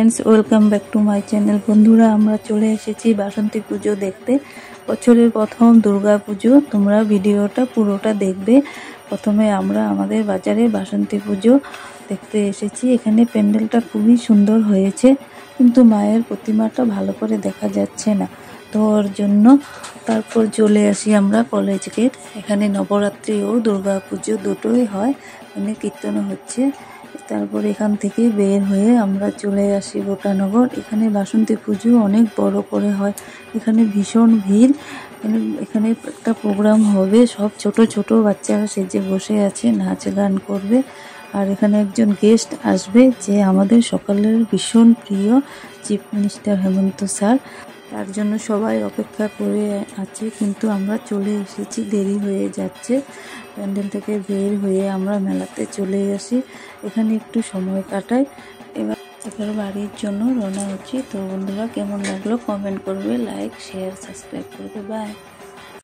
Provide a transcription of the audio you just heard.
Friends welcome back to my channel. बंधुरा आमरा चले एसेছি बासंती पुजो देखते। बछरेर प्रथम दुर्गा पुजो। तोमरा भिडियोटा पुरोटा देखबे। प्रथमे आमरा आमादेर बाजारे बासंती पुजो देखते एसेছি। एखाने প্যান্ডেলটা খুবই সুন্দর হয়েছে, কিন্তু মায়ের প্রতিমাটা ভালো করে দেখা যাচ্ছে না, তো ওর জন্য তারপর চলে আসি আমরা কলেজ গেট। এখানে নবরাত্রি ও দুর্গা পুজো দুটোই হয়, এখানে কীর্তন হচ্ছে। তারপর এখান থেকে বের হয়ে আমরা চলে আসি গোটানগর। এখানে বাসন্তী পুজো অনেক বড় করে হয়, এখানে ভীষণ ভিড়। এখানে একটা প্রোগ্রাম হবে, সব ছোট ছোট বাচ্চারা সেজে বসে আছে, নাচ গান করবে। আর এখানে একজন গেস্ট আসবে, যে আমাদের সকলের ভীষণ প্রিয় চিফ মিনিস্টার হেমন্ত স্যার। তার জন্য সবাই অপেক্ষা করে আছে, কিন্তু আমরা চলে এসেছি, দেরি হয়ে যাচ্ছে। প্যান্ডেল থেকে বের হয়ে আমরা মেলাতে চলে আসি, এখানে একটু সময় কাটাই। এবার বাড়ির জন্য রওনা হচ্ছি। তো বন্ধুরা কেমন লাগলো কমেন্ট করবে, লাইক শেয়ার সাবস্ক্রাইব করবে। বাই।